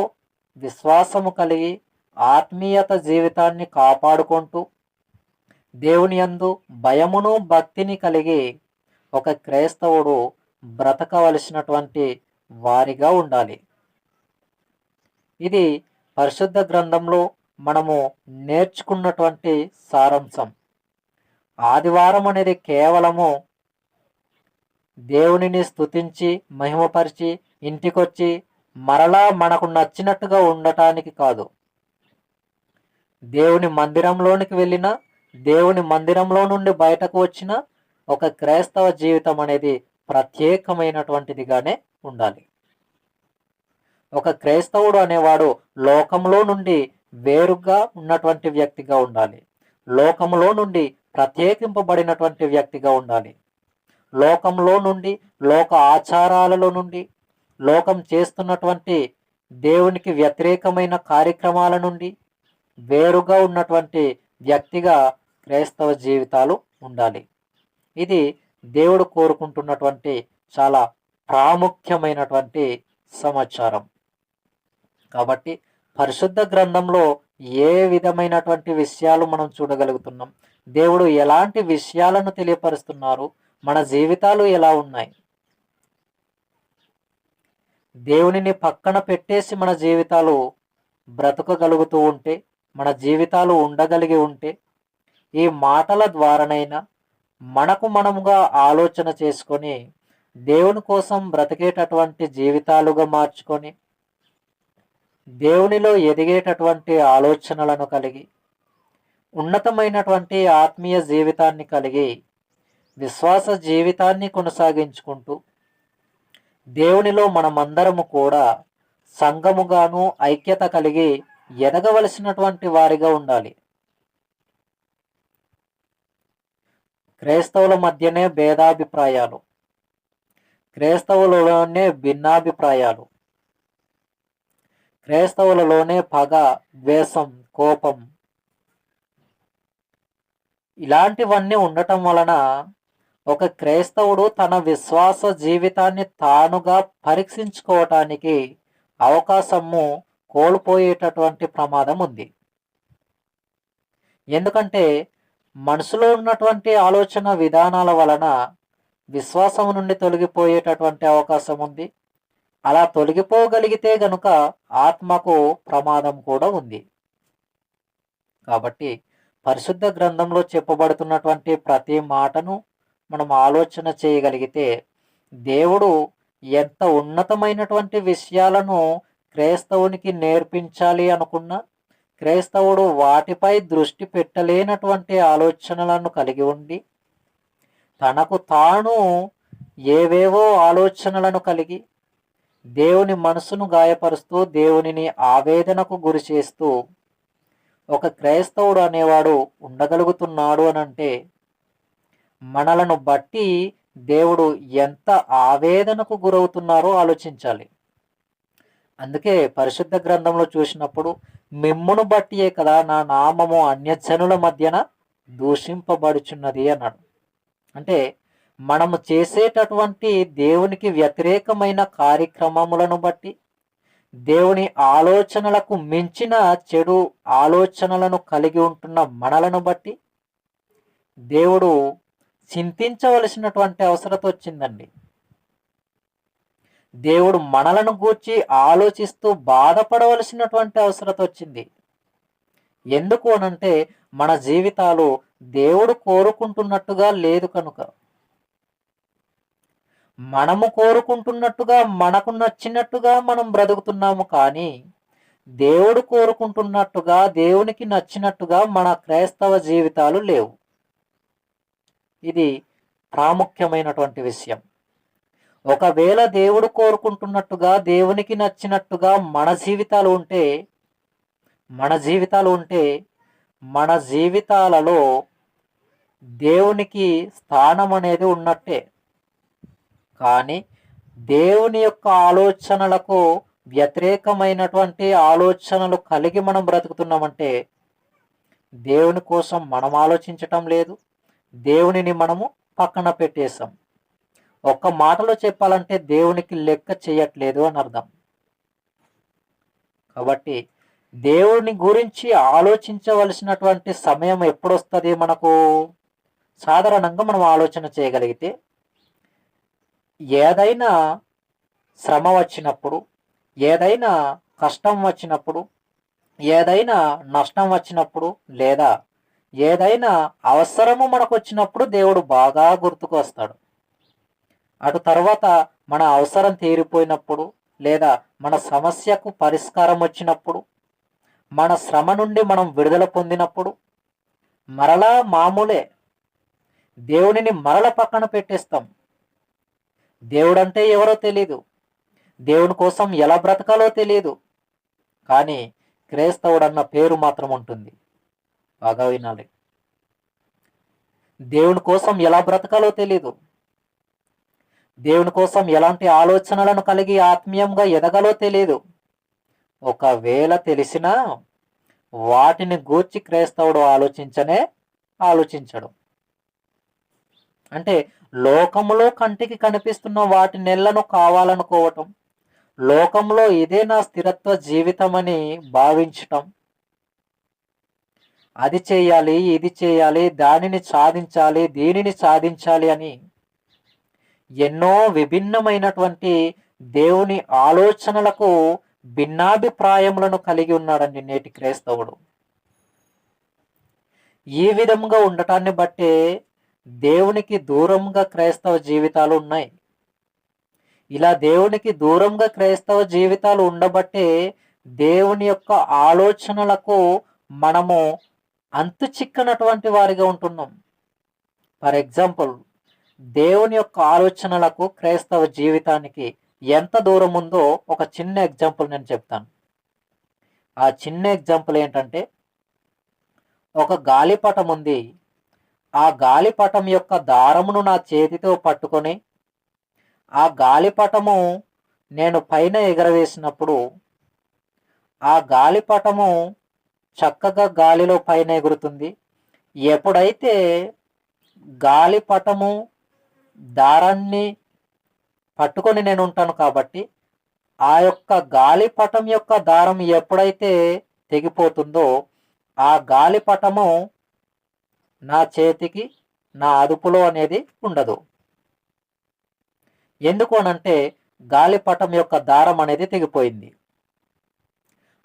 విశ్వాసము కలిగి ఆత్మీయత జీవితాన్ని కాపాడుకుంటూ దేవుని యందు భయమును భక్తిని కలిగి ఒక క్రైస్తవుడు బ్రతకవలసినటువంటి వారిగా ఉండాలి. ఇది పరిశుద్ధ గ్రంథంలో మనము నేర్చుకున్నటువంటి సారాంశం. ఆదివారం అనేది కేవలము దేవునిని స్తుతించి మహిమపరిచి ఇంటికొచ్చి మరలా మనకు నచ్చినట్టుగా ఉండటానికి కాదు. దేవుని మందిరంలోనికి వెళ్ళిన, దేవుని మందిరంలో నుండి బయటకు వచ్చిన ఒక క్రైస్తవ జీవితం అనేది ప్రత్యేకమైనటువంటిదిగానే ఉండాలి. ఒక క్రైస్తవుడు అనేవాడు లోకంలో నుండి వేరుగా ఉన్నటువంటి వ్యక్తిగా ఉండాలి. లోకంలో నుండి ప్రత్యేకింపబడినటువంటి వ్యక్తిగా ఉండాలి. లోకంలో నుండి, లోక ఆచారాలలో నుండి, లోకం చేస్తున్నటువంటి దేవునికి వ్యతిరేకమైన కార్యక్రమాల నుండి వేరుగా ఉన్నటువంటి వ్యక్తిగా క్రైస్తవ జీవితాలు ఉండాలి. ఇది దేవుడు కోరుకుంటున్నటువంటి చాలా ప్రాముఖ్యమైనటువంటి సమాచారం. కాబట్టి పరిశుద్ధ గ్రంథంలో ఏ విధమైనటువంటి విషయాలు మనం చూడగలుగుతున్నాం, దేవుడు ఎలాంటి విషయాలను తెలియపరుస్తున్నారు, మన జీవితాలు ఎలా ఉన్నాయి, దేవునిని పక్కన పెట్టేసి మన జీవితాలు బ్రతకగలుగుతూ ఉంటే, మన జీవితాలు ఉండగలిగి ఉంటే, ఈ మాటల ద్వారానైనా మనకు మనముగా ఆలోచన చేసుకొని దేవుని కోసం బ్రతికేటటువంటి జీవితాలుగా మార్చుకొని దేవునిలో ఎదిగేటటువంటి ఆలోచనలను కలిగి ఉన్నతమైనటువంటి ఆత్మీయ జీవితాన్ని కలిగి విశ్వాస జీవితాన్ని కొనసాగించుకుంటూ దేవునిలో మనమందరము కూడా సంఘముగాను ఐక్యత కలిగి ఎదగవలసినటువంటి వారిగా ఉండాలి. క్రైస్తవుల మధ్యనే భేదాభిప్రాయాలు, క్రైస్తవులలోనే భిన్నాభిప్రాయాలు, క్రైస్తవులలోనే పగ, ద్వేషం, కోపం, ఇలాంటివన్నీ ఉండటం వలన ఒక క్రైస్తవుడు తన విశ్వాస జీవితాన్ని తానుగా పరీక్షించుకోవటానికి అవకాశము కోల్పోయేటటువంటి ప్రమాదం ఉంది. ఎందుకంటే మనసులో ఉన్నటువంటి ఆలోచన విధానాల వలన విశ్వాసం నుండి తొలగిపోయేటటువంటి అవకాశం ఉంది. అలా తొలగిపోగలిగితే గనుక ఆత్మకు ప్రమాదం కూడా ఉంది. కాబట్టి పరిశుద్ధ గ్రంథంలో చెప్పబడుతున్నటువంటి ప్రతి మాటను మనం ఆలోచన చేయగలిగితే దేవుడు ఎంత ఉన్నతమైనటువంటి విషయాలను క్రైస్తవునికి నేర్పించాలి అనుకున్నా క్రైస్తవుడు వాటిపై దృష్టి పెట్టలేనటువంటి ఆలోచనలను కలిగి ఉండి తనకు తాను ఏవేవో ఆలోచనలను కలిగి దేవుని మనసును గాయపరుస్తూ దేవునిని ఆవేదనకు గురి చేస్తూ ఒక క్రైస్తవుడు అనేవాడు ఉండగలుగుతున్నాడు అనంటే మనలను బట్టి దేవుడు ఎంత ఆవేదనకు గురవుతున్నారో ఆలోచించాలి. అందుకే పరిశుద్ధ గ్రంథంలో చూసినప్పుడు మిమ్మును బట్టియే కదా నా నామము అన్యజనుల మధ్యన దూషింపబడుచున్నది అన్నాడు. అంటే మనము చేసేటటువంటి దేవునికి వ్యతిరేకమైన కార్యక్రమములను బట్టి, దేవుని ఆలోచనలకు మించిన చెడు ఆలోచనలను కలిగి ఉంటున్న మనలను బట్టి దేవుడు చింతించవలసినటువంటి అవసరత వచ్చిందండి. దేవుడు మనలను గూర్చి ఆలోచిస్తూ బాధపడవలసినటువంటి అవసరత వచ్చింది. ఎందుకు అనంటే మన జీవితాలు దేవుడు కోరుకుంటున్నట్టుగా లేదు కనుక. మనము కోరుకుంటున్నట్టుగా మనకు నచ్చినట్టుగా మనం బ్రతుకుతున్నాము, కానీ దేవుడు కోరుకుంటున్నట్టుగా దేవునికి నచ్చినట్టుగా మన క్రైస్తవ జీవితాలు లేవు. ఇది ప్రాముఖ్యమైనటువంటి విషయం. ఒకవేళ దేవుడు కోరుకుంటున్నట్టుగా దేవునికి నచ్చినట్టుగా మన జీవితాలు ఉంటే మన జీవితాలలో దేవునికి స్థానం అనేది ఉన్నట్టే. కానీ దేవుని యొక్క ఆలోచనలకు వ్యతిరేకమైనటువంటి ఆలోచనలు కలిగి మనం బ్రతుకుతున్నామంటే దేవుని కోసం మనం ఆలోచించటం లేదు, దేవునిని మనము పక్కన పెట్టేశాం. ఒక్క మాటలో చెప్పాలంటే దేవునికి లెక్క చేయట్లేదు అని అర్థం. కాబట్టి దేవుని గురించి ఆలోచించవలసినటువంటి సమయం ఎప్పుడొస్తుంది మనకు? సాధారణంగా మనం ఆలోచన చేయగలిగితే ఏదైనా శ్రమ వచ్చినప్పుడు, ఏదైనా కష్టం వచ్చినప్పుడు, ఏదైనా నష్టం వచ్చినప్పుడు, లేదా ఏదైనా అవసరము మనకు వచ్చినప్పుడు దేవుడు బాగా గుర్తుకు వస్తాడు. అటు తర్వాత మన అవసరం తీరిపోయినప్పుడు, లేదా మన సమస్యకు పరిష్కారం వచ్చినప్పుడు, మన శ్రమ నుండి మనం విడుదల పొందినప్పుడు మరలా మామూలే, దేవునిని మరల పక్కన పెట్టేస్తాం. దేవుడంటే ఎవరో తెలియదు, దేవుని కోసం ఎలా బ్రతకాలో తెలియదు, కానీ క్రైస్తవుడన్న పేరు మాత్రం ఉంటుంది. బాగా వినాలి. దేవుని కోసం ఎలా బ్రతకాలో తెలియదు, దేవుని కోసం ఎలాంటి ఆలోచనలను కలిగి ఆత్మీయంగా ఎదగాలో తెలియదు. ఒకవేళ తెలిసినా వాటిని గూర్చి క్రైస్తవుడు ఆలోచించడు. అంటే లోకములో కంటికి కనిపిస్తున్న వాటి నెలను కావాలనుకోవటం, లోకంలో ఇదే నా స్థిరత్వ జీవితం అని భావించటం, అది చేయాలి, ఇది చేయాలి, దానిని సాధించాలి, దీనిని సాధించాలి అని ఎన్నో విభిన్నమైనటువంటి దేవుని ఆలోచనలకు భిన్నాభిప్రాయములను కలిగి ఉన్నాడండి నేటి క్రైస్తవుడు. ఈ విధంగా ఉండటాన్ని బట్టే దేవునికి దూరంగా క్రైస్తవ జీవితాలు ఉన్నాయి. ఇలా దేవునికి దూరంగా క్రైస్తవ జీవితాలు ఉండబట్టే దేవుని యొక్క ఆలోచనలకు మనము అంతు చిక్కనటువంటి వారిగా ఉంటున్నాం. ఫర్ ఎగ్జాంపుల్, దేవుని యొక్క ఆలోచనలకు క్రైస్తవ జీవితానికి ఎంత దూరం ఉందో ఒక చిన్న ఎగ్జాంపుల్ నేను చెప్తాను. ఆ చిన్న ఎగ్జాంపుల్ ఏంటంటే, ఒక గాలిపటం ఉంది. ఆ గాలిపటం యొక్క దారమును నా చేతితో పట్టుకొని ఆ గాలిపటము నేను పైన ఎగరవేసినప్పుడు ఆ గాలిపటము చక్కగా గాలిలో పైన ఎగురుతుంది. ఎప్పుడైతే గాలిపటము దారాన్ని పట్టుకొని నేను ఉంటాను కాబట్టి ఆ యొక్క గాలిపటం యొక్క దారం ఎప్పుడైతే తెగిపోతుందో ఆ గాలిపటము నా చేతికి, నా అదుపులో అనేది ఉండదు. ఎందుకు అనంటే గాలిపటం యొక్క దారం అనేది తెగిపోయింది.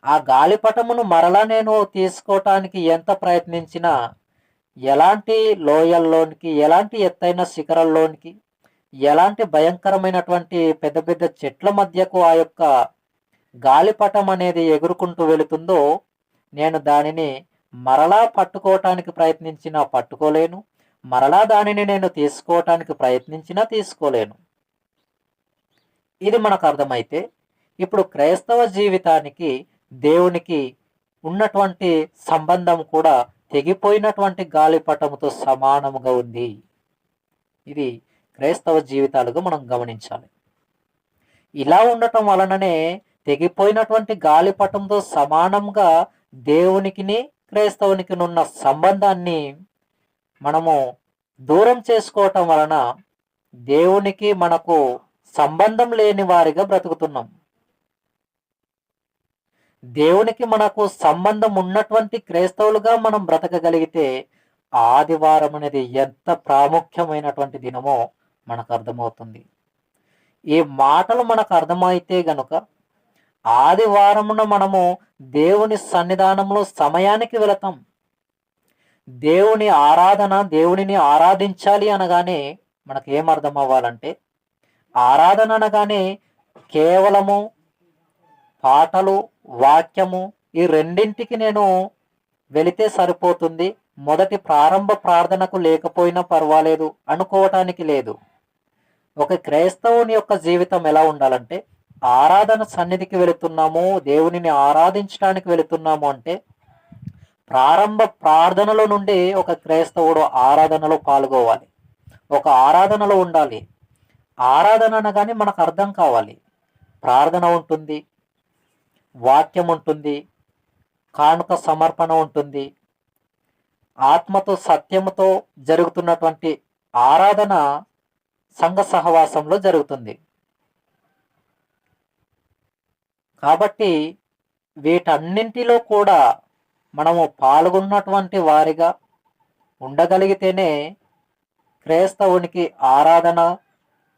ఆ గాలిపటమును మరలా నేను తీసుకోవటానికి ఎంత ప్రయత్నించినా ఎలాంటి లోయల్లోనికి, ఎలాంటి ఎత్తైన శిఖరాల్లోనికి, ఎలాంటి భయంకరమైనటువంటి పెద్ద పెద్ద చెట్ల మధ్యకు ఆ యొక్క గాలిపటం అనేది ఎగురుకుంటూ వెళుతుందో నేను దానిని మరలా పట్టుకోవటానికి ప్రయత్నించినా పట్టుకోలేను, మరలా దానిని నేను తీసుకోవటానికి ప్రయత్నించినా తీసుకోలేను. ఇది మనకు అర్థమైతే ఇప్పుడు క్రైస్తవ జీవితానికి దేవునికి ఉన్నటువంటి సంబంధం కూడా తెగిపోయినటువంటి గాలిపటముతో సమానముగా ఉంది. ఇది క్రైస్తవ జీవితాలుగా మనం గమనించాలి. ఇలా ఉండటం వలననే తెగిపోయినటువంటి గాలిపటంతో సమానంగా దేవునికిని క్రైస్తవునికినున్న సంబంధాన్ని మనము దూరం చేసుకోవటం వలన దేవునికి మనకు సంబంధం లేని వారిగా బ్రతుకుతున్నాం. దేవునికి మనకు సంబంధం ఉన్నటువంటి క్రైస్తవులుగా మనం బ్రతకగలిగితే ఆదివారం అనేది ఎంత ప్రాముఖ్యమైనటువంటి దినమో మనకు అర్థమవుతుంది. ఈ మాటలు మనకు అర్థమైతే గనుక ఆదివారమున మనము దేవుని సన్నిధానంలో సమయానికి వెళతాం. దేవునిని ఆరాధించాలి అనగానే మనకు ఏం అర్థం అవ్వాలంటే, ఆరాధన అనగానే కేవలము పాటలు, వాక్యము ఈ రెండింటికి నేను వెళితే సరిపోతుంది, మొదటి ప్రారంభ ప్రార్థనకు లేకపోయినా పర్వాలేదు అనుకోవటానికి లేదు. ఒక క్రైస్తవుని యొక్క జీవితం ఎలా ఉండాలంటే, ఆరాధన సన్నిధికి వెళుతున్నాము, దేవునిని ఆరాధించడానికి వెళుతున్నాము అంటే ప్రారంభ ప్రార్థనలో నుండి ఒక క్రైస్తవుడు ఆరాధనలో పాల్గొవాలి, ఒక ఆరాధనలో ఉండాలి. ఆరాధన అనగానే మనకు అర్థం కావాలి. ప్రార్థన ఉంటుంది, వాక్యం ఉంటుంది, కానుక సమర్పణ ఉంటుంది, ఆత్మతో సత్యముతో జరుగుతున్నటువంటి ఆరాధన సంఘ సహవాసంలో జరుగుతుంది. కాబట్టి వీటన్నింటిలో కూడా మనము పాల్గొన్నటువంటి వారిగా ఉండగలిగితేనే క్రైస్తవునికి ఆరాధన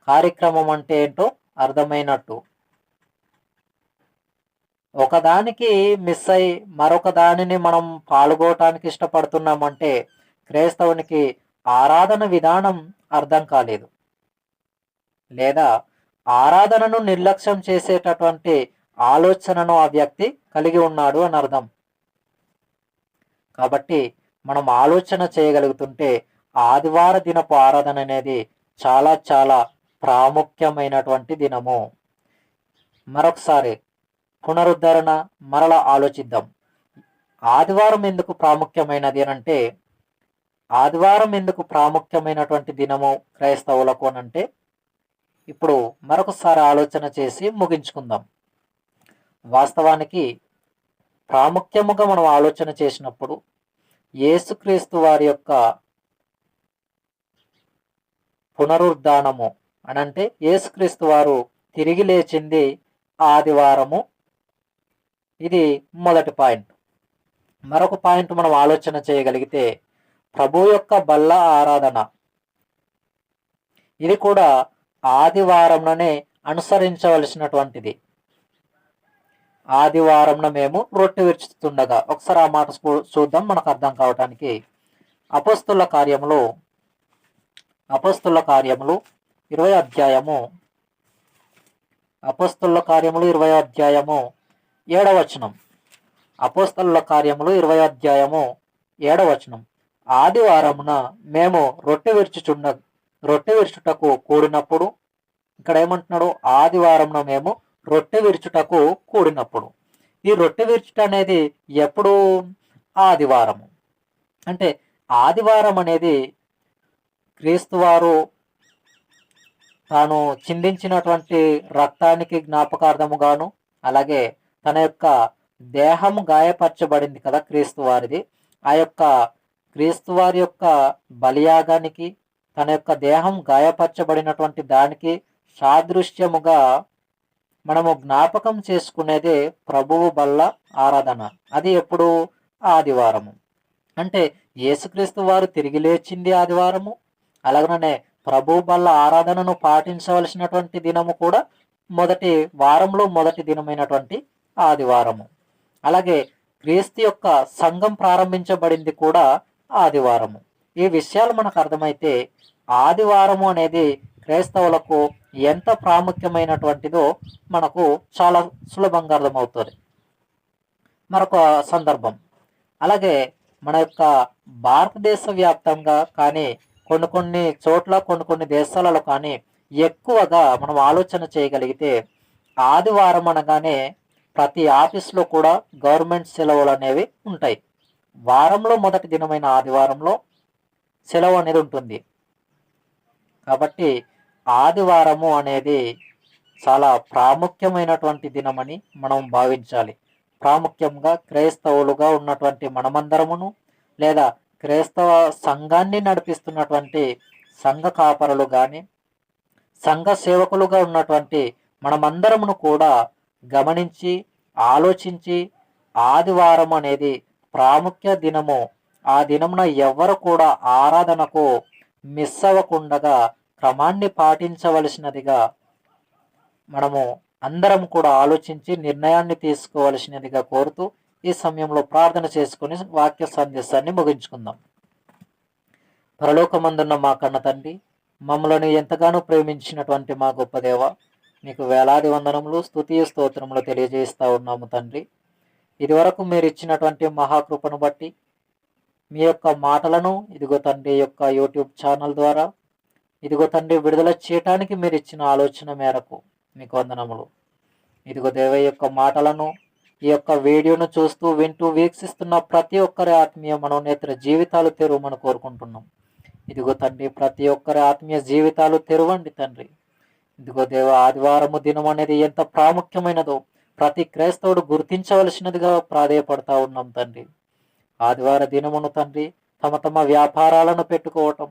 కార్యక్రమం అంటే ఏంటో అర్థమైనట్టు. ఒకదానికి మిస్ అయి మరొక దానిని మనం పాల్గొనటానికి ఇష్టపడుతున్నామంటే క్రైస్తవునికి ఆరాధన విధానం అర్థం కాలేదు, లేదా ఆరాధనను నిర్లక్ష్యం చేసేటటువంటి ఆలోచనను ఆ వ్యక్తి కలిగి ఉన్నాడు అని అర్థం. కాబట్టి మనం ఆలోచన చేయగలుగుతుంటే ఆదివార దినపు ఆరాధన అనేది చాలా చాలా ప్రాముఖ్యమైనటువంటి దినము. మరొకసారి పునరుద్ధరణ మరలా ఆలోచిద్దాం. ఆదివారం ఎందుకు ప్రాముఖ్యమైనది అని అంటే, ఆదివారం ఎందుకు ప్రాముఖ్యమైనటువంటి దినము క్రైస్తవులకు అని అంటే, ఇప్పుడు మరొకసారి ఆలోచన చేసి ముగించుకుందాం. వాస్తవానికి ప్రాముఖ్యముగా మనం ఆలోచన చేసినప్పుడు యేసుక్రీస్తు వారి యొక్క పునరుద్ధానము అనంటే యేసుక్రీస్తు వారు తిరిగి లేచింది ఆదివారము. ఇది మొదటి పాయింట్. మరొక పాయింట్ మనం ఆలోచన చేయగలిగితే ప్రభు యొక్క బల్ల ఆరాధన, ఇది కూడా ఆదివారంలోనే అనుసరించవలసినటువంటిది. ఆదివారంన మేము రొట్టె విరుచుతుండగా, ఒకసారి ఆ మాట చూద్దాం మనకు అర్థం కావటానికి. అపోస్తుల కార్యములు 20 అధ్యాయము, అపోస్తుల కార్యములు 20 అధ్యాయము 7వ వచనం. అపోస్తుల కార్యములు 20 అధ్యాయము 7వ వచనం. ఆదివారమున మేము రొట్టె విరుచుటకు కూడినప్పుడు, ఇక్కడ ఏమంటున్నాడు? ఆదివారమున మేము రొట్టె విరుచుటకు కూడినప్పుడు. ఈ రొట్టె విరుచుట అనేది ఎప్పుడు? ఆదివారము. అంటే ఆదివారం అనేది క్రీస్తువారు తాను చిందించినటువంటి రక్తానికి జ్ఞాపకార్థముగాను, అలాగే తన యొక్క దేహము గాయపరచబడింది కదా క్రీస్తు వారిది, ఆ యొక్క క్రీస్తు వారి యొక్క బలియాగానికి తన యొక్క దేహం గాయపరచబడినటువంటి దానికి సాదృశ్యముగా మనము జ్ఞాపకం చేసుకునేదే ప్రభువు బల్ల ఆరాధన. అది ఎప్పుడు? ఆదివారము. అంటే యేసుక్రీస్తు వారు తిరిగి లేచింది ఆదివారము, అలాగనే ప్రభు బల్ల ఆరాధనను పాటించవలసినటువంటి దినము కూడా మొదటి వారంలో మొదటి దినమైనటువంటి ఆదివారము. అలాగే క్రీస్తు యొక్క సంఘం ప్రారంభించబడింది కూడా ఆదివారము. ఈ విషయాలు మనకు అర్థమైతే ఆదివారము అనేది క్రైస్తవులకు ఎంత ప్రాముఖ్యమైనటువంటిదో మనకు చాలా సులభంగా అర్థమవుతుంది. మరొక సందర్భం, అలాగే మన యొక్క భారతదేశ వ్యాప్తంగా కానీ కొన్ని చోట్ల కొన్ని దేశాలలో కానీ ఎక్కువగా మనం ఆలోచన చేయగలిగితే ఆదివారం అనగానే ప్రతి ఆఫీస్లో కూడా గవర్నమెంట్ సెలవులు అనేవి ఉంటాయి. వారంలో మొదటి దినమైన ఆదివారంలో సెలవు అనేది ఉంటుంది. కాబట్టి ఆదివారము అనేది చాలా ప్రాముఖ్యమైనటువంటి దినమని మనం భావించాలి. ప్రాముఖ్యంగా క్రైస్తవులుగా ఉన్నటువంటి మనమందరమును, లేదా క్రైస్తవ సంఘాన్ని నడిపిస్తున్నటువంటి సంఘ కాపరులు కానీ, సంఘ సేవకులుగా ఉన్నటువంటి మనమందరమును కూడా గమనించి, ఆలోచించి, ఆదివారం అనేది ప్రాముఖ్య దినము, ఆ దినమున ఎవ్వరు కూడా ఆరాధనకు మిస్ అవ్వకుండగా క్రమాన్ని పాటించవలసినదిగా మనము అందరం కూడా ఆలోచించి నిర్ణయాన్ని తీసుకోవలసినదిగా కోరుతూ ఈ సమయంలో ప్రార్థన చేసుకుని వాక్య సందేశాన్ని ముగించుకుందాం. పరలోకమందున్న మా కన్న తండ్రి, మమ్మలను ఎంతగానో ప్రేమించినటువంటి మా గొప్ప దేవ, మీకు వేలాది వందనములు, స్తుతియ స్తోత్రములు తెలియజేస్తా ఉన్నాము తండ్రి. ఇదివరకు మీరు ఇచ్చినటువంటి మహాకృపను బట్టి మీ యొక్క మాటలను ఇదిగో తండ్రి యొక్క యూట్యూబ్ ఛానల్ ద్వారా ఇదిగో తండ్రి విడుదల చేయటానికి మీరు ఇచ్చిన ఆలోచన మేరకు మీకు వందనములు. ఇదిగో దేవ యొక్క మాటలను ఈ యొక్క వీడియోను చూస్తూ వింటూ వీక్షిస్తున్న ప్రతి ఒక్కరి ఆత్మీయ మనోనేత్ర జీవితాలు తెరవమని కోరుకుంటున్నాం. ఇదిగో తండ్రి ప్రతి ఒక్కరి ఆత్మీయ జీవితాలు తెరవండి తండ్రి. ఇదిగో దేవ ఆదివారము దినం అనేది ఎంత ప్రాముఖ్యమైనదో ప్రతి క్రైస్తవుడు గుర్తించవలసినదిగా ప్రాధేయపడతా ఉన్నాం తండ్రి. ఆదివార దినమును తండ్రి తమ తమ వ్యాపారాలను పెట్టుకోవటం,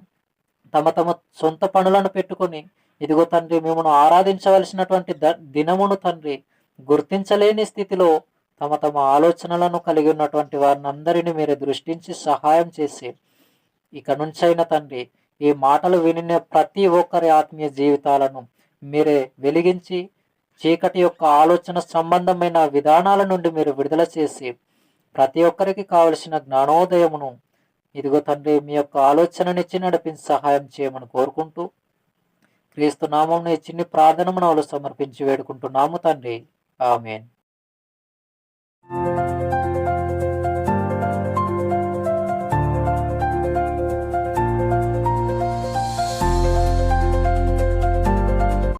తమ తమ సొంత పనులను పెట్టుకొని ఇదిగో తండ్రి మిమ్మల్ని ఆరాధించవలసినటువంటి దినమును తండ్రి గుర్తించలేని స్థితిలో తమ తమ ఆలోచనలను కలిగి ఉన్నటువంటి వారిని అందరినీ మీరే దృష్టించి సహాయం చేసి ఇక నుంచైనా తండ్రి ఈ మాటలు వినిన ప్రతి ఒక్కరి ఆత్మీయ జీవితాలను మీరే వెలిగించి చీకటి యొక్క ఆలోచన సంబంధమైన విధానాల నుండి మీరు విడుదల చేసి ప్రతి ఒక్కరికి కావలసిన జ్ఞానోదయమును ఇదిగో తండ్రి మీ యొక్క ఆలోచననిచ్చి నడిపించి సహాయం చేయమని కోరుకుంటూ క్రీస్తు నామమున ఈ చిన్ని ప్రార్థనమును సమర్పించి వేడుకుంటున్నాము తండ్రి. ఆమేన్.